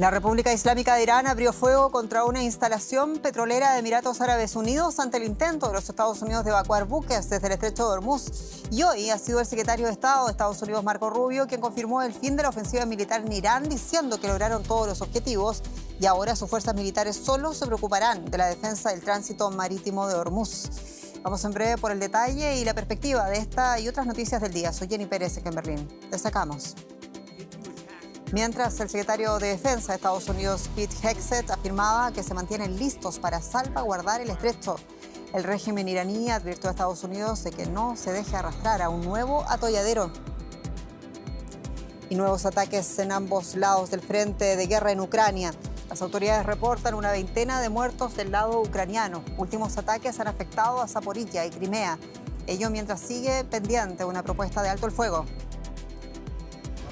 La República Islámica de Irán abrió fuego contra una instalación petrolera de Emiratos Árabes Unidos ante el intento de los Estados Unidos de evacuar buques desde el estrecho de Hormuz. Y hoy ha sido el secretario de Estado de Estados Unidos, Marco Rubio, quien confirmó el fin de la ofensiva militar en Irán, diciendo que lograron todos los objetivos y ahora sus fuerzas militares solo se preocuparán de la defensa del tránsito marítimo de Hormuz. Vamos en breve por el detalle y la perspectiva de esta y otras noticias del día. Soy Jenny Pérez, aquí en Berlín. Destacamos. Mientras el secretario de Defensa de Estados Unidos, Pete Hegseth, afirmaba que se mantienen listos para salvaguardar el estrecho. El régimen iraní advirtió a Estados Unidos de que no se deje arrastrar a un nuevo atolladero. Y nuevos ataques en ambos lados del frente de guerra en Ucrania. Las autoridades reportan una veintena de muertos del lado ucraniano. Últimos ataques han afectado a Zaporizhia y Crimea. Ello mientras sigue pendiente una propuesta de alto el fuego.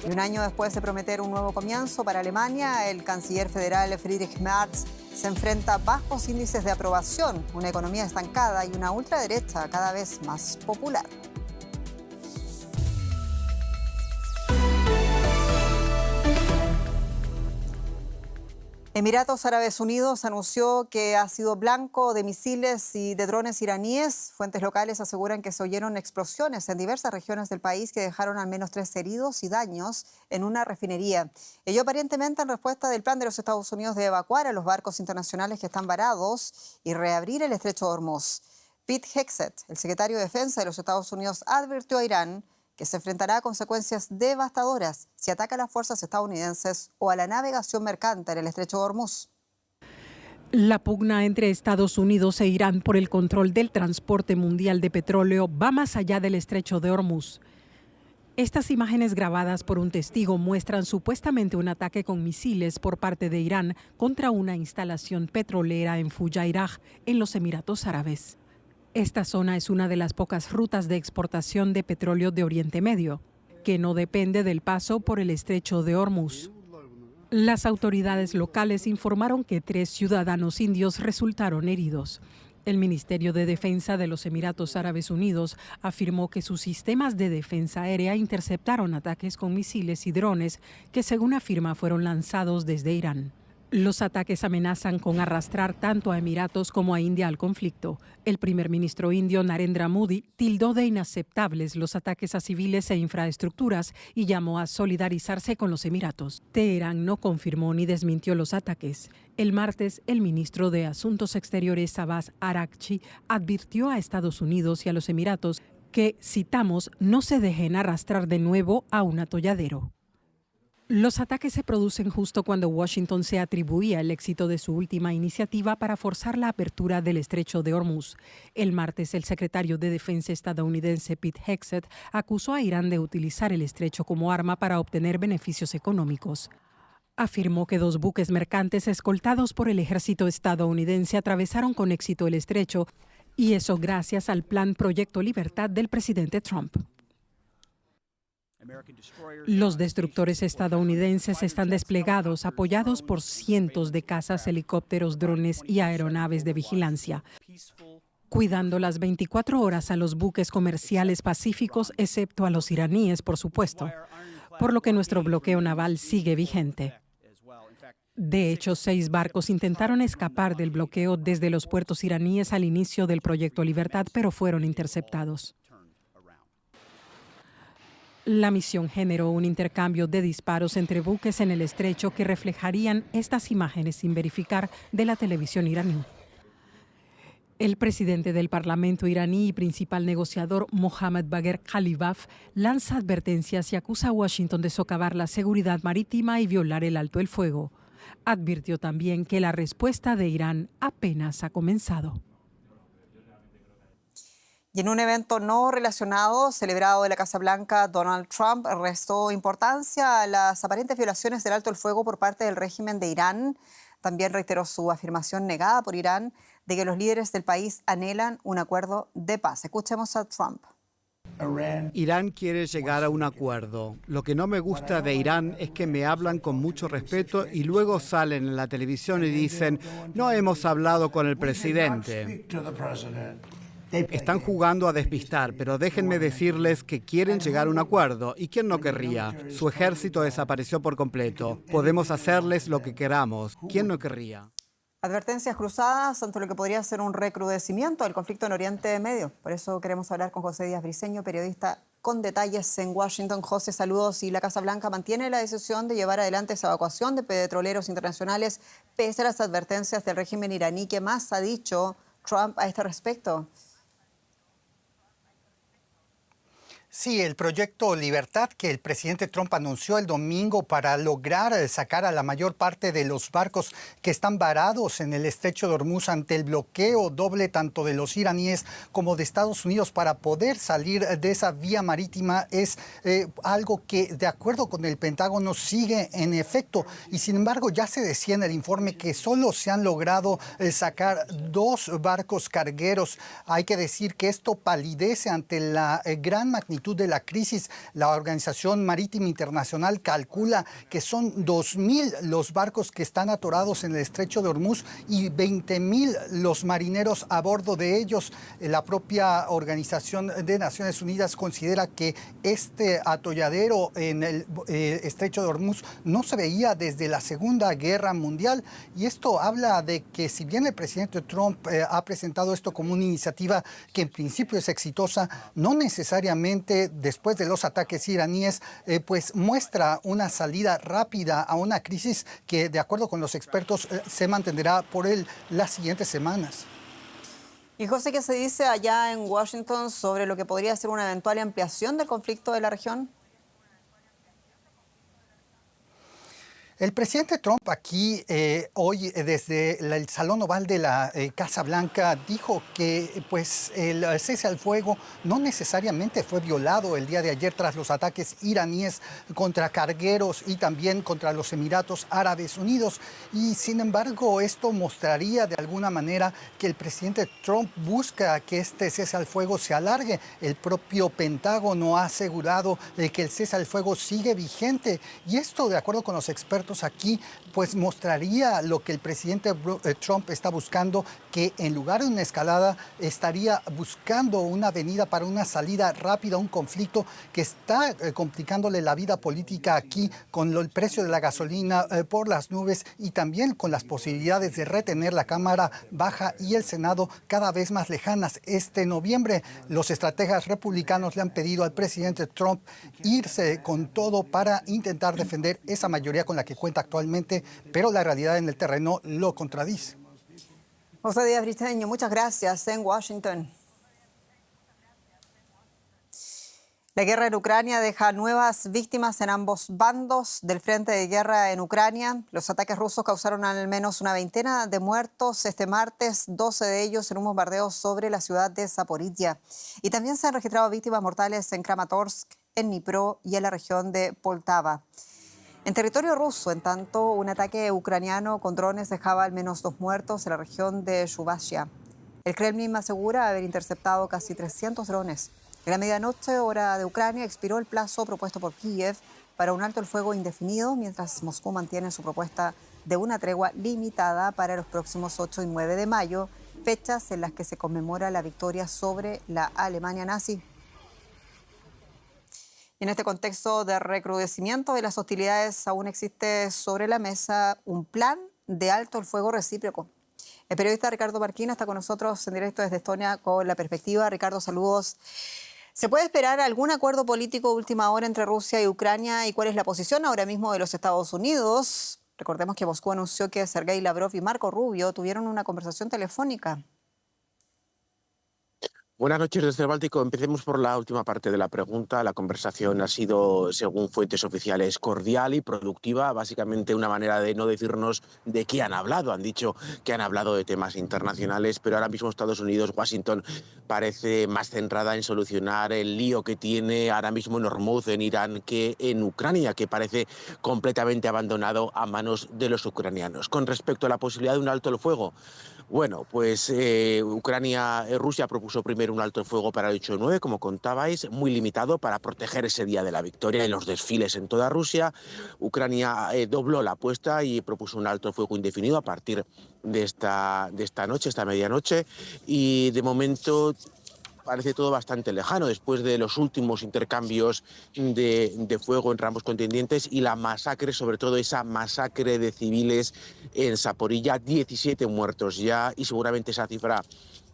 Y un año después de prometer un nuevo comienzo para Alemania, el canciller federal Friedrich Merz se enfrenta a bajos índices de aprobación, una economía estancada y una ultraderecha cada vez más popular. Emiratos Árabes Unidos anunció que ha sido blanco de misiles y de drones iraníes. Fuentes locales aseguran que se oyeron explosiones en diversas regiones del país que dejaron al menos 3 heridos y daños en una refinería. Ello aparentemente en respuesta del plan de los Estados Unidos de evacuar a los barcos internacionales que están varados y reabrir el estrecho de Hormuz. Pete Hegseth, el secretario de Defensa de los Estados Unidos, advirtió a Irán que se enfrentará a consecuencias devastadoras si ataca a las fuerzas estadounidenses o a la navegación mercante en el estrecho de Hormuz. La pugna entre Estados Unidos e Irán por el control del transporte mundial de petróleo va más allá del estrecho de Hormuz. Estas imágenes grabadas por un testigo muestran supuestamente un ataque con misiles por parte de Irán contra una instalación petrolera en Fujairah, en los Emiratos Árabes. Esta zona es una de las pocas rutas de exportación de petróleo de Oriente Medio, que no depende del paso por el estrecho de Hormuz. Las autoridades locales informaron que 3 ciudadanos indios resultaron heridos. El Ministerio de Defensa de los Emiratos Árabes Unidos afirmó que sus sistemas de defensa aérea interceptaron ataques con misiles y drones que, según afirma, fueron lanzados desde Irán. Los ataques amenazan con arrastrar tanto a Emiratos como a India al conflicto. El primer ministro indio Narendra Modi tildó de inaceptables los ataques a civiles e infraestructuras y llamó a solidarizarse con los Emiratos. Teherán no confirmó ni desmintió los ataques. El martes, el ministro de Asuntos Exteriores Abbas Araghchi advirtió a Estados Unidos y a los Emiratos que, citamos, no se dejen arrastrar de nuevo a un atolladero. Los ataques se producen justo cuando Washington se atribuía el éxito de su última iniciativa para forzar la apertura del estrecho de Hormuz. El martes, el secretario de Defensa estadounidense Pete Hegseth acusó a Irán de utilizar el estrecho como arma para obtener beneficios económicos. Afirmó que 2 buques mercantes escoltados por el ejército estadounidense atravesaron con éxito el estrecho, y eso gracias al plan Proyecto Libertad del presidente Trump. Los destructores estadounidenses están desplegados, apoyados por cientos de cazas, helicópteros, drones y aeronaves de vigilancia, cuidando las 24 horas a los buques comerciales pacíficos, excepto a los iraníes, por supuesto, por lo que nuestro bloqueo naval sigue vigente. De hecho, 6 barcos intentaron escapar del bloqueo desde los puertos iraníes al inicio del Proyecto Libertad, pero fueron interceptados. La misión generó un intercambio de disparos entre buques en el estrecho que reflejarían estas imágenes sin verificar de la televisión iraní. El presidente del Parlamento iraní y principal negociador Mohammad Bagher Khalibaf lanza advertencias y acusa a Washington de socavar la seguridad marítima y violar el alto el fuego. Advirtió también que la respuesta de Irán apenas ha comenzado. Y en un evento no relacionado, celebrado en la Casa Blanca, Donald Trump restó importancia a las aparentes violaciones del alto el fuego por parte del régimen de Irán. También reiteró su afirmación negada por Irán de que los líderes del país anhelan un acuerdo de paz. Escuchemos a Trump. Irán quiere llegar a un acuerdo. Lo que no me gusta de Irán es que me hablan con mucho respeto y luego salen en la televisión y dicen, no hemos hablado con el presidente. Están jugando a despistar, pero déjenme decirles que quieren llegar a un acuerdo. ¿Y quién no querría? Su ejército desapareció por completo. Podemos hacerles lo que queramos. ¿Quién no querría? Advertencias cruzadas ante lo que podría ser un recrudecimiento del conflicto en Oriente Medio. Por eso queremos hablar con José Díaz Briceño, periodista con detalles en Washington. José, saludos. Y la Casa Blanca mantiene la decisión de llevar adelante esa evacuación de petroleros internacionales pese a las advertencias del régimen iraní. ¿Qué más ha dicho Trump a este respecto? Sí, el proyecto Libertad que el presidente Trump anunció el domingo para lograr sacar a la mayor parte de los barcos que están varados en el estrecho de Hormuz ante el bloqueo doble tanto de los iraníes como de Estados Unidos para poder salir de esa vía marítima es algo que, de acuerdo con el Pentágono, sigue en efecto. Y sin embargo, ya se decía en el informe que solo se han logrado sacar 2 barcos cargueros. Hay que decir que esto palidece ante la gran magnitud de la crisis. La Organización Marítima Internacional calcula que son 2.000 los barcos que están atorados en el estrecho de Hormuz y 20.000 los marineros a bordo de ellos. La propia Organización de Naciones Unidas considera que este atolladero en el estrecho de Hormuz no se veía desde la Segunda Guerra Mundial, y esto habla de que si bien el presidente Trump ha presentado esto como una iniciativa que en principio es exitosa, no necesariamente después de los ataques iraníes, pues muestra una salida rápida a una crisis que, de acuerdo con los expertos, se mantendrá por las siguientes semanas. Y José, ¿qué se dice allá en Washington sobre lo que podría ser una eventual ampliación del conflicto de la región? El presidente Trump aquí hoy desde el Salón Oval de la Casa Blanca dijo que pues, el cese al fuego no necesariamente fue violado el día de ayer tras los ataques iraníes contra cargueros y también contra los Emiratos Árabes Unidos. Y sin embargo, esto mostraría de alguna manera que el presidente Trump busca que este cese al fuego se alargue. El propio Pentágono ha asegurado que el cese al fuego sigue vigente, y esto, de acuerdo con los expertos aquí, pues mostraría lo que el presidente Trump está buscando, que en lugar de una escalada estaría buscando una avenida para una salida rápida a un conflicto que está complicándole la vida política aquí, con el precio de la gasolina por las nubes y también con las posibilidades de retener la Cámara Baja y el Senado cada vez más lejanas. Este noviembre los estrategas republicanos le han pedido al presidente Trump irse con todo para intentar defender esa mayoría con la que cuenta actualmente, pero la realidad en el terreno lo contradice. José Díaz Briceño, muchas gracias en Washington. La guerra en Ucrania deja nuevas víctimas en ambos bandos del frente de guerra en Ucrania. Los ataques rusos causaron al menos una veintena de muertos este martes, 12 de ellos en un bombardeo sobre la ciudad de Zaporizhia. Y también se han registrado víctimas mortales en Kramatorsk, en Dnipro y en la región de Poltava. En territorio ruso, en tanto, un ataque ucraniano con drones dejaba al menos 2 muertos en la región de Chuvashia. El Kremlin asegura haber interceptado casi 300 drones. En la medianoche, hora de Ucrania, expiró el plazo propuesto por Kiev para un alto el fuego indefinido, mientras Moscú mantiene su propuesta de una tregua limitada para los próximos 8 y 9 de mayo, fechas en las que se conmemora la victoria sobre la Alemania nazi. Y en este contexto de recrudecimiento de las hostilidades, aún existe sobre la mesa un plan de alto el fuego recíproco. El periodista Ricardo Marquina está con nosotros en directo desde Estonia con la perspectiva. Ricardo, saludos. ¿Se puede esperar algún acuerdo político de última hora entre Rusia y Ucrania? ¿Y cuál es la posición ahora mismo de los Estados Unidos? Recordemos que Moscú anunció que Sergei Lavrov y Marco Rubio tuvieron una conversación telefónica. Buenas noches desde el Báltico. Empecemos por la última parte de la pregunta. La conversación ha sido, según fuentes oficiales, cordial y productiva. Básicamente una manera de no decirnos de qué han hablado. Han dicho que han hablado de temas internacionales, pero ahora mismo Estados Unidos, Washington, parece más centrada en solucionar el lío que tiene ahora mismo en Hormuz, en Irán, que en Ucrania, que parece completamente abandonado a manos de los ucranianos. Con respecto a la posibilidad de un alto el fuego, bueno, pues Rusia propuso primero un alto el fuego para el 8 de 9, como contabais, muy limitado para proteger ese día de la victoria y los desfiles en toda Rusia. Ucrania dobló la apuesta y propuso un alto el fuego indefinido a partir de esta noche, esta medianoche, y de momento parece todo bastante lejano después de los últimos intercambios de fuego entre ambos contendientes y la masacre, sobre todo esa masacre de civiles en Zaporilla, 17 muertos ya, y seguramente esa cifra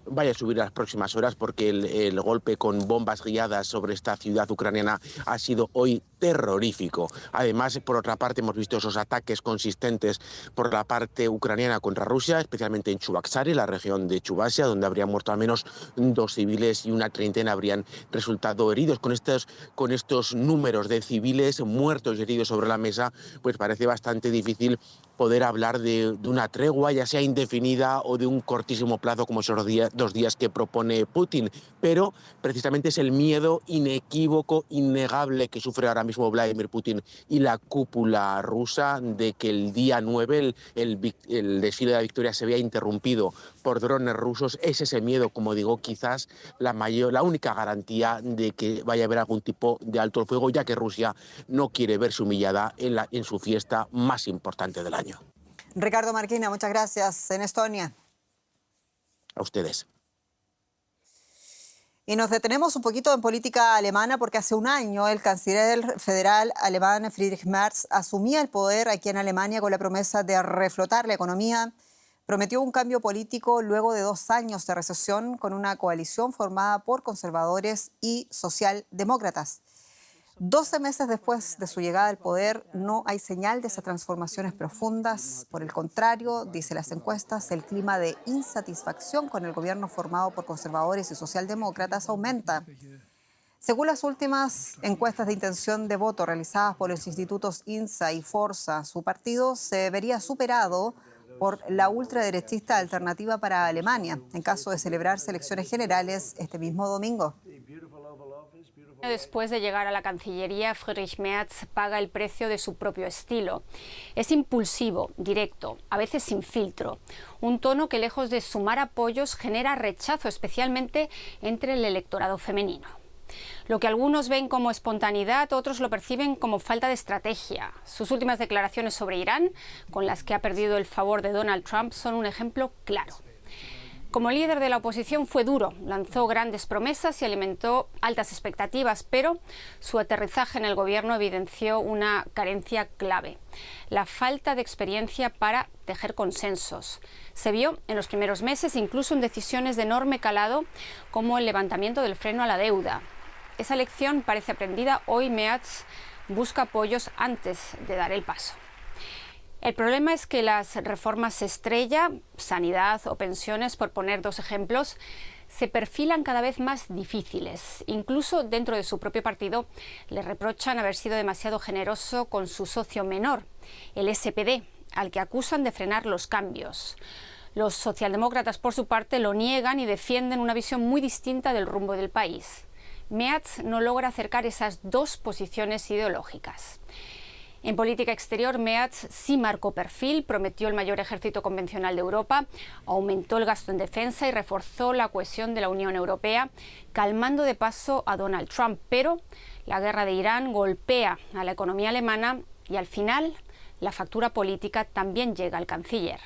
vaya a subir en las próximas horas porque el golpe con bombas guiadas sobre esta ciudad ucraniana ha sido hoy terrorífico. Además, por otra parte, hemos visto esos ataques consistentes por la parte ucraniana contra Rusia, especialmente en Chuvasari, la región de Chubasia, donde habrían muerto al menos 2 civiles y una treintena habrían resultado heridos. Con estos números de civiles muertos y heridos sobre la mesa, pues parece bastante difícil poder hablar de una tregua, ya sea indefinida o de un cortísimo plazo como esos 2 días que propone Putin. Pero precisamente es el miedo inequívoco, innegable que sufre ahora mismo Vladimir Putin y la cúpula rusa de que el día 9 el desfile de la victoria se vea interrumpido por drones rusos. Es ese miedo, como digo, quizás la única garantía de que vaya a haber algún tipo de alto el fuego, ya que Rusia no quiere verse humillada en su fiesta más importante del año. Ricardo Marquina, muchas gracias. En Estonia. A ustedes. Y nos detenemos un poquito en política alemana porque hace un año el canciller federal alemán Friedrich Merz asumía el poder aquí en Alemania con la promesa de reflotar la economía. Prometió un cambio político luego de 2 años de recesión con una coalición formada por conservadores y socialdemócratas. 12 meses después de su llegada al poder, no hay señal de esas transformaciones profundas. Por el contrario, dice las encuestas, el clima de insatisfacción con el gobierno formado por conservadores y socialdemócratas aumenta. Según las últimas encuestas de intención de voto realizadas por los institutos INSA y Forza, su partido se vería superado por la ultraderechista Alternativa para Alemania, en caso de celebrarse elecciones generales este mismo domingo. Después de llegar a la Cancillería, Friedrich Merz paga el precio de su propio estilo. Es impulsivo, directo, a veces sin filtro. Un tono que, lejos de sumar apoyos, genera rechazo, especialmente entre el electorado femenino. Lo que algunos ven como espontaneidad, otros lo perciben como falta de estrategia. Sus últimas declaraciones sobre Irán, con las que ha perdido el favor de Donald Trump, son un ejemplo claro. Como líder de la oposición fue duro, lanzó grandes promesas y alimentó altas expectativas, pero su aterrizaje en el gobierno evidenció una carencia clave: la falta de experiencia para tejer consensos. Se vio en los primeros meses, incluso en decisiones de enorme calado, como el levantamiento del freno a la deuda. Esa lección parece aprendida. Hoy Merz busca apoyos antes de dar el paso. El problema es que las reformas estrella, sanidad o pensiones, por poner 2 ejemplos, se perfilan cada vez más difíciles. Incluso dentro de su propio partido le reprochan haber sido demasiado generoso con su socio menor, el SPD, al que acusan de frenar los cambios. Los socialdemócratas, por su parte, lo niegan y defienden una visión muy distinta del rumbo del país. Merz no logra acercar esas 2 posiciones ideológicas. En política exterior, Merz sí marcó perfil, prometió el mayor ejército convencional de Europa, aumentó el gasto en defensa y reforzó la cohesión de la Unión Europea, calmando de paso a Donald Trump. Pero la guerra de Irán golpea a la economía alemana y al final la factura política también llega al canciller.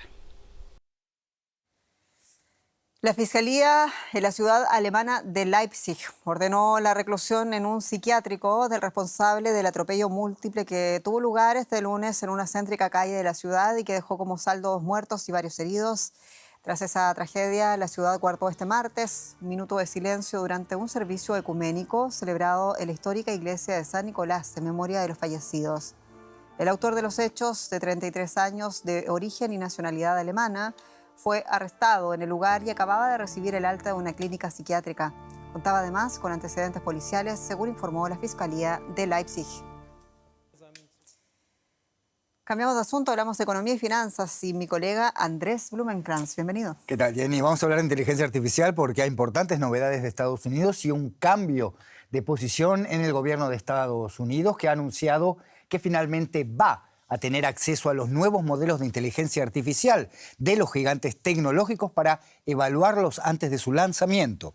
La Fiscalía en la ciudad alemana de Leipzig ordenó la reclusión en un psiquiátrico del responsable del atropello múltiple que tuvo lugar este lunes en una céntrica calle de la ciudad y que dejó como saldo 2 muertos y varios heridos. Tras esa tragedia, la ciudad guardó este martes un minuto de silencio durante un servicio ecuménico celebrado en la histórica iglesia de San Nicolás en memoria de los fallecidos. El autor de los hechos, de 33 años, de origen y nacionalidad alemana, fue arrestado en el lugar y acababa de recibir el alta de una clínica psiquiátrica. Contaba además con antecedentes policiales, según informó la Fiscalía de Leipzig. Cambiamos de asunto, hablamos de economía y finanzas y mi colega Andrés Blumenkrantz. Bienvenido. ¿Qué tal, Jenny? Vamos a hablar de inteligencia artificial porque hay importantes novedades de Estados Unidos y un cambio de posición en el gobierno de Estados Unidos que ha anunciado que finalmente va a tener acceso a los nuevos modelos de inteligencia artificial de los gigantes tecnológicos para evaluarlos antes de su lanzamiento.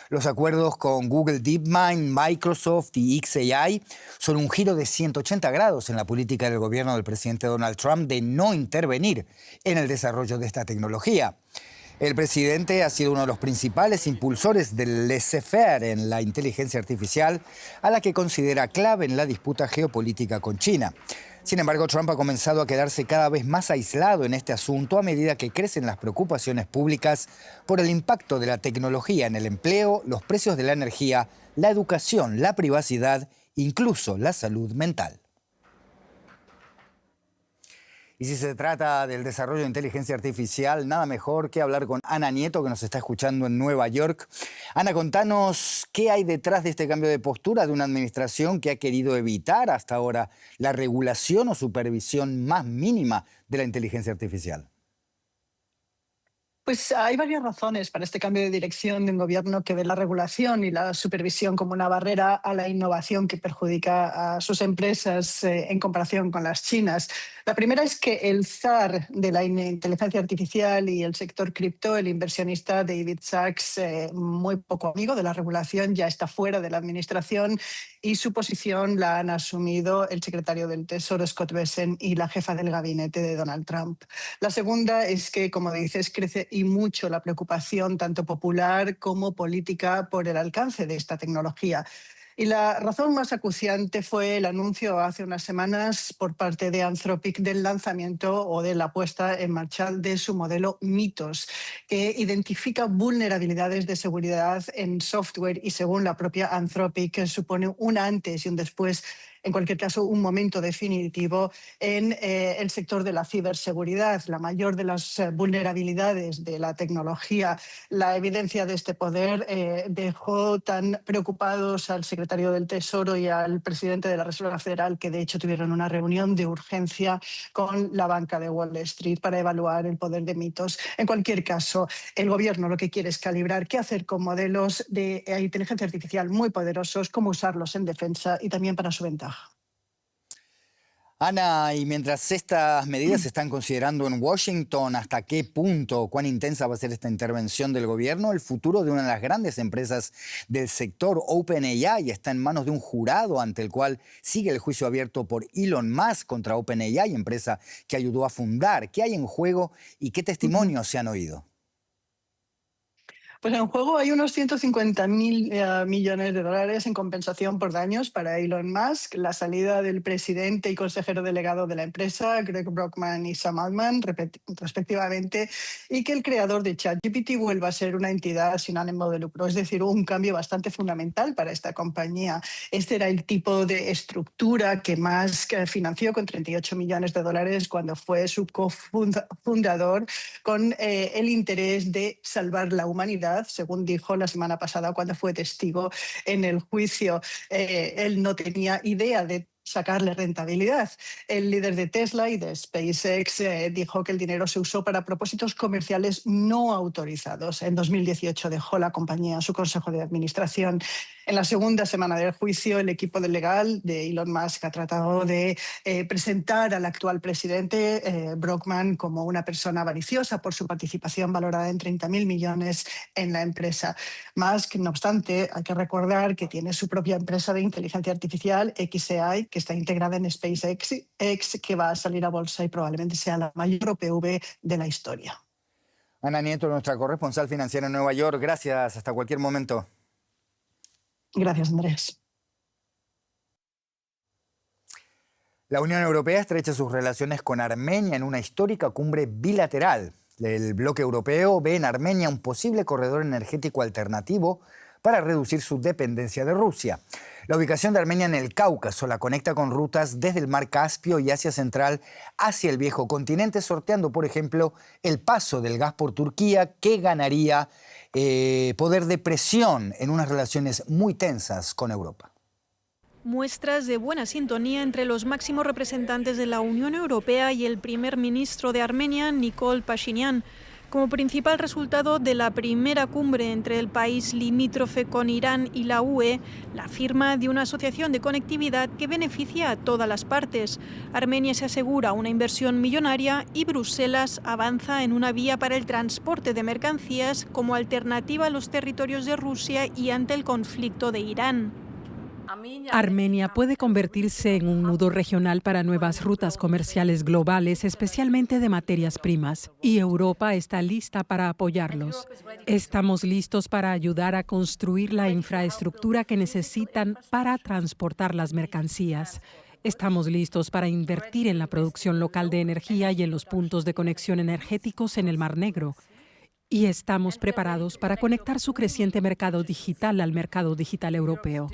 Los acuerdos con Google DeepMind, Microsoft y xAI son un giro de 180 grados en la política del gobierno del presidente Donald Trump de no intervenir en el desarrollo de esta tecnología. El presidente ha sido uno de los principales impulsores del laissez-faire en la inteligencia artificial, a la que considera clave en la disputa geopolítica con China. Sin embargo, Trump ha comenzado a quedarse cada vez más aislado en este asunto a medida que crecen las preocupaciones públicas por el impacto de la tecnología en el empleo, los precios de la energía, la educación, la privacidad, incluso la salud mental. Y si se trata del desarrollo de inteligencia artificial, nada mejor que hablar con Ana Nieto, que nos está escuchando en Nueva York. Ana, contanos qué hay detrás de este cambio de postura de una administración que ha querido evitar hasta ahora la regulación o supervisión más mínima de la inteligencia artificial. Pues hay varias razones para este cambio de dirección de un gobierno que ve la regulación y la supervisión como una barrera a la innovación que perjudica a sus empresas en comparación con las chinas. La primera es que el zar de la inteligencia artificial y el sector cripto, el inversionista David Sachs, muy poco amigo de la regulación, ya está fuera de la administración y su posición la han asumido el secretario del Tesoro, Scott Bessent, y la jefa del gabinete de Donald Trump. La segunda es que, como dices, crece y mucho la preocupación tanto popular como política por el alcance de esta tecnología. Y la razón más acuciante fue el anuncio hace unas semanas por parte de Anthropic del lanzamiento o de la puesta en marcha de su modelo Mythos, que identifica vulnerabilidades de seguridad en software y, según la propia Anthropic, supone un antes y un después, en cualquier caso un momento definitivo en el sector de la ciberseguridad. La mayor de las vulnerabilidades de la tecnología, la evidencia de este poder dejó tan preocupados al secretario del Tesoro y al presidente de la Reserva Federal, que de hecho tuvieron una reunión de urgencia con la banca de Wall Street para evaluar el poder de Mythos. En cualquier caso, el gobierno lo que quiere es calibrar qué hacer con modelos de inteligencia artificial muy poderosos, cómo usarlos en defensa y también para su ventaja. Ana, y mientras estas medidas se están considerando en Washington, ¿hasta qué punto, cuán intensa va a ser esta intervención del gobierno? El futuro de una de las grandes empresas del sector, OpenAI, está en manos de un jurado ante el cual sigue el juicio abierto por Elon Musk contra OpenAI, empresa que ayudó a fundar. ¿Qué hay en juego y qué testimonios se han oído? Pues en juego hay unos 150.000 millones de dólares en compensación por daños para Elon Musk, la salida del presidente y consejero delegado de la empresa, Greg Brockman y Sam Altman, respectivamente, y que el creador de ChatGPT vuelva a ser una entidad sin ánimo de lucro. Es decir, un cambio bastante fundamental para esta compañía. Este era el tipo de estructura que Musk financió con 38 millones de dólares cuando fue su cofundador, con el interés de salvar la humanidad, según dijo la semana pasada cuando fue testigo en el juicio. Él no tenía idea de sacarle rentabilidad. El líder de Tesla y de SpaceX dijo que el dinero se usó para propósitos comerciales no autorizados. En 2018 dejó la compañía a su consejo de administración. En la segunda semana del juicio, el equipo legal de Elon Musk ha tratado de presentar al actual presidente Brockman como una persona avariciosa por su participación valorada en 30.000 millones en la empresa. Musk, no obstante, hay que recordar que tiene su propia empresa de inteligencia artificial, xAI, que está integrada en SpaceX, que va a salir a bolsa y probablemente sea la mayor OPV de la historia. Ana Nieto, nuestra corresponsal financiera en Nueva York. Gracias. Hasta cualquier momento. Gracias, Andrés. La Unión Europea estrecha sus relaciones con Armenia en una histórica cumbre bilateral. El bloque europeo ve en Armenia un posible corredor energético alternativo para reducir su dependencia de Rusia. La ubicación de Armenia en el Cáucaso la conecta con rutas desde el mar Caspio y Asia Central hacia el viejo continente, sorteando, por ejemplo, el paso del gas por Turquía, que ganaría poder de presión en unas relaciones muy tensas con Europa. Muestras de buena sintonía entre los máximos representantes de la Unión Europea y el primer ministro de Armenia, Nikol Pashinyan, como principal resultado de la primera cumbre entre el país limítrofe con Irán y la UE, la firma de una asociación de conectividad que beneficia a todas las partes. Armenia se asegura una inversión millonaria y Bruselas avanza en una vía para el transporte de mercancías como alternativa a los territorios de Rusia y ante el conflicto de Irán. Armenia puede convertirse en un nudo regional para nuevas rutas comerciales globales, especialmente de materias primas, y Europa está lista para apoyarlos. Estamos listos para ayudar a construir la infraestructura que necesitan para transportar las mercancías. Estamos listos para invertir en la producción local de energía y en los puntos de conexión energéticos en el Mar Negro. Y estamos preparados para conectar su creciente mercado digital al mercado digital europeo.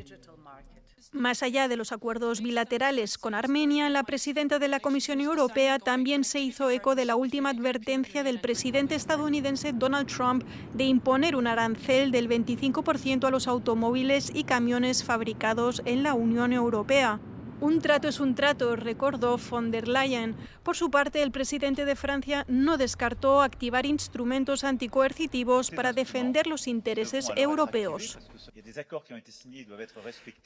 Más allá de los acuerdos bilaterales con Armenia, la presidenta de la Comisión Europea también se hizo eco de la última advertencia del presidente estadounidense Donald Trump de imponer un arancel del 25% a los automóviles y camiones fabricados en la Unión Europea. Un trato es un trato, recordó von der Leyen. Por su parte, el presidente de Francia no descartó activar instrumentos anticoercitivos para defender los intereses europeos.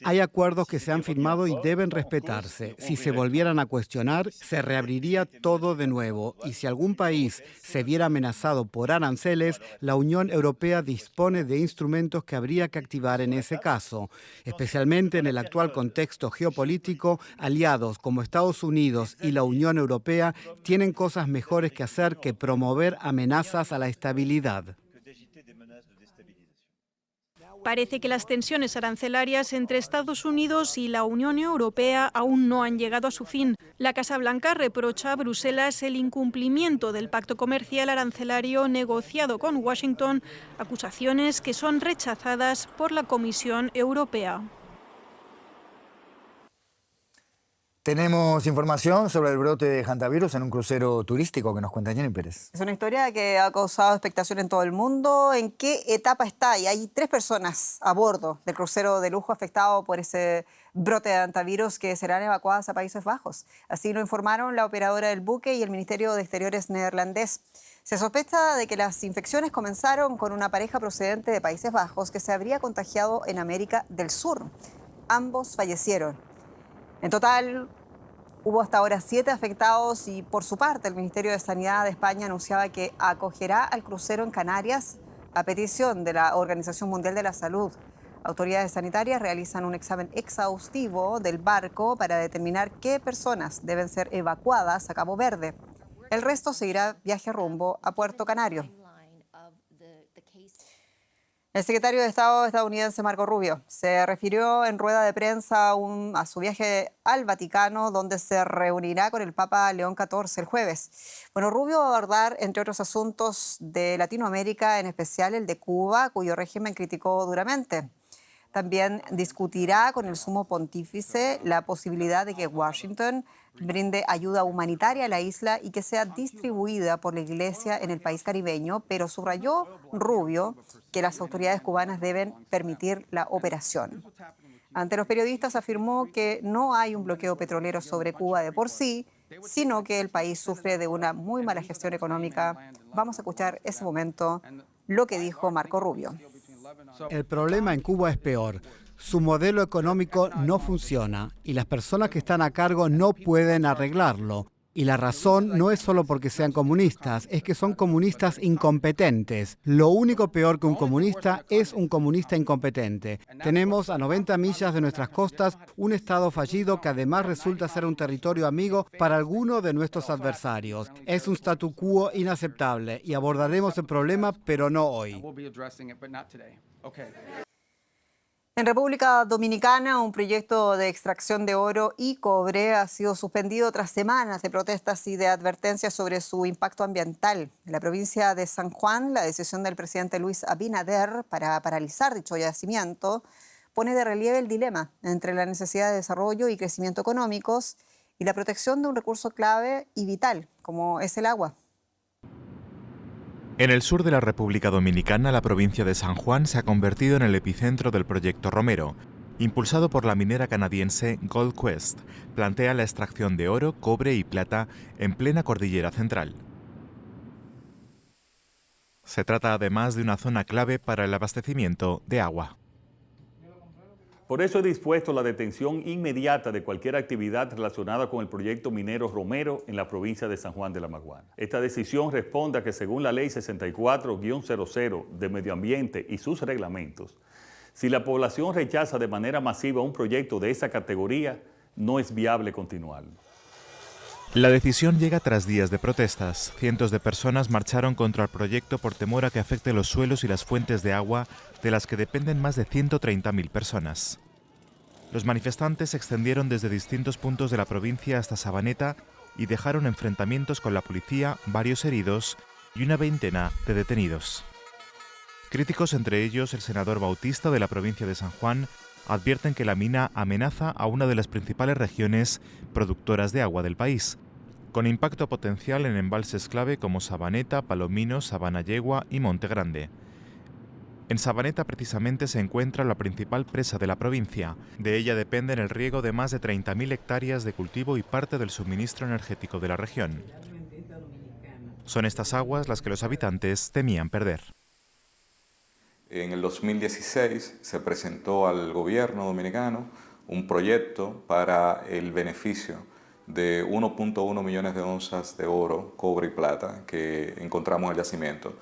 Hay acuerdos que se han firmado y deben respetarse. Si se volvieran a cuestionar, se reabriría todo de nuevo. Y si algún país se viera amenazado por aranceles, la Unión Europea dispone de instrumentos que habría que activar en ese caso, especialmente en el actual contexto geopolítico. Aliados como Estados Unidos y la Unión Europea tienen cosas mejores que hacer que promover amenazas a la estabilidad. Parece que las tensiones arancelarias entre Estados Unidos y la Unión Europea aún no han llegado a su fin. La Casa Blanca reprocha a Bruselas el incumplimiento del pacto comercial arancelario negociado con Washington, acusaciones que son rechazadas por la Comisión Europea. Tenemos información sobre el brote de hantavirus en un crucero turístico que nos cuenta Jenny Pérez. Es una historia que ha causado expectación en todo el mundo. ¿En qué etapa está? Y hay 3 personas a bordo del crucero de lujo afectado por ese brote de hantavirus que serán evacuadas a Países Bajos. Así lo informaron la operadora del buque y el Ministerio de Exteriores neerlandés. Se sospecha de que las infecciones comenzaron con una pareja procedente de Países Bajos que se habría contagiado en América del Sur. Ambos fallecieron. En total, hubo hasta ahora 7 afectados y, por su parte, el Ministerio de Sanidad de España anunciaba que acogerá al crucero en Canarias a petición de la Organización Mundial de la Salud. Autoridades sanitarias realizan un examen exhaustivo del barco para determinar qué personas deben ser evacuadas a Cabo Verde. El resto seguirá viaje rumbo a Puerto Canario. El secretario de Estado estadounidense Marco Rubio se refirió en rueda de prensa a su viaje al Vaticano, donde se reunirá con el Papa León XIV el jueves. Bueno, Rubio va a abordar, entre otros asuntos de Latinoamérica, en especial el de Cuba, cuyo régimen criticó duramente. También discutirá con el sumo pontífice la posibilidad de que Washington brinde ayuda humanitaria a la isla y que sea distribuida por la Iglesia en el país caribeño, pero subrayó Rubio que las autoridades cubanas deben permitir la operación. Ante los periodistas afirmó que no hay un bloqueo petrolero sobre Cuba de por sí, sino que el país sufre de una muy mala gestión económica. Vamos a escuchar ese momento lo que dijo Marco Rubio. El problema en Cuba es peor. Su modelo económico no funciona y las personas que están a cargo no pueden arreglarlo. Y la razón no es solo porque sean comunistas, es que son comunistas incompetentes. Lo único peor que un comunista es un comunista incompetente. Tenemos a 90 millas de nuestras costas un Estado fallido que además resulta ser un territorio amigo para algunos de nuestros adversarios. Es un statu quo inaceptable y abordaremos el problema, pero no hoy. En República Dominicana, un proyecto de extracción de oro y cobre ha sido suspendido tras semanas de protestas y de advertencias sobre su impacto ambiental. En la provincia de San Juan, la decisión del presidente Luis Abinader para paralizar dicho yacimiento pone de relieve el dilema entre la necesidad de desarrollo y crecimiento económicos y la protección de un recurso clave y vital, como es el agua. En el sur de la República Dominicana, la provincia de San Juan se ha convertido en el epicentro del proyecto Romero. Impulsado por la minera canadiense Gold Quest, plantea la extracción de oro, cobre y plata en plena cordillera central. Se trata además de una zona clave para el abastecimiento de agua. Por eso he dispuesto la detención inmediata de cualquier actividad relacionada con el proyecto minero Romero en la provincia de San Juan de la Maguana. Esta decisión responde a que según la Ley 64-00 de Medio Ambiente y sus reglamentos, Si la población rechaza de manera masiva un proyecto de esa categoría, no es viable continuarlo. La decisión llega tras días de protestas. Cientos de personas marcharon contra el proyecto por temor a que afecte los suelos y las fuentes de agua de las que dependen más de 130.000 personas. Los manifestantes se extendieron desde distintos puntos de la provincia hasta Sabaneta y dejaron enfrentamientos con la policía, varios heridos y una veintena de detenidos. Críticos, entre ellos el senador Bautista de la provincia de San Juan, advierten que la mina amenaza a una de las principales regiones productoras de agua del país, con impacto potencial en embalses clave como Sabaneta, Palomino, Sabana Yegua y Monte Grande. En Sabaneta precisamente se encuentra la principal presa de la provincia. De ella dependen el riego de más de 30.000 hectáreas de cultivo y parte del suministro energético de la región. Son estas aguas las que los habitantes temían perder. En el 2016 se presentó al gobierno dominicano un proyecto para el beneficio de 1.1 millones de onzas de oro, cobre y plata que encontramos en el yacimiento.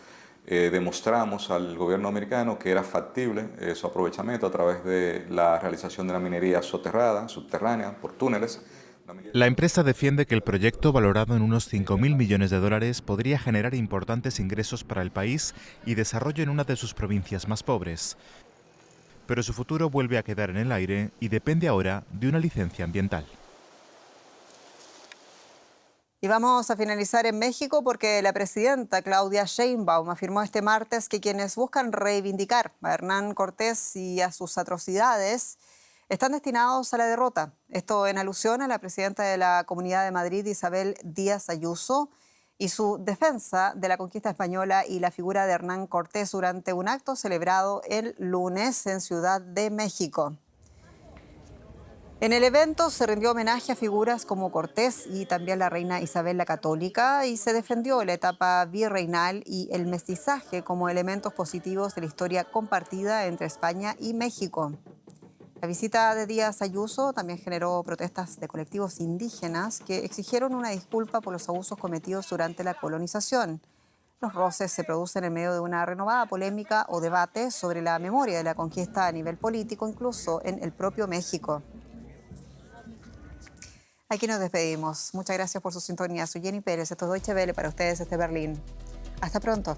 Demostramos al gobierno americano que era factible su aprovechamiento a través de la realización de una minería soterrada, subterránea, por túneles. La empresa defiende que el proyecto, valorado en unos 5.000 millones de dólares, podría generar importantes ingresos para el país y desarrollo en una de sus provincias más pobres. Pero su futuro vuelve a quedar en el aire y depende ahora de una licencia ambiental. Y vamos a finalizar en México porque la presidenta Claudia Sheinbaum afirmó este martes que quienes buscan reivindicar a Hernán Cortés y a sus atrocidades están destinados a la derrota. Esto en alusión a la presidenta de la Comunidad de Madrid, Isabel Díaz Ayuso, y su defensa de la conquista española y la figura de Hernán Cortés durante un acto celebrado el lunes en Ciudad de México. En el evento se rindió homenaje a figuras como Cortés y también la reina Isabel la Católica y se defendió la etapa virreinal y el mestizaje como elementos positivos de la historia compartida entre España y México. La visita de Díaz Ayuso también generó protestas de colectivos indígenas que exigieron una disculpa por los abusos cometidos durante la colonización. Los roces se producen en medio de una renovada polémica o debate sobre la memoria de la conquista a nivel político, incluso en el propio México. Aquí nos despedimos. Muchas gracias por su sintonía. Soy Jenny Pérez. Esto es Deutsche Welle para ustedes desde Berlín. Hasta pronto.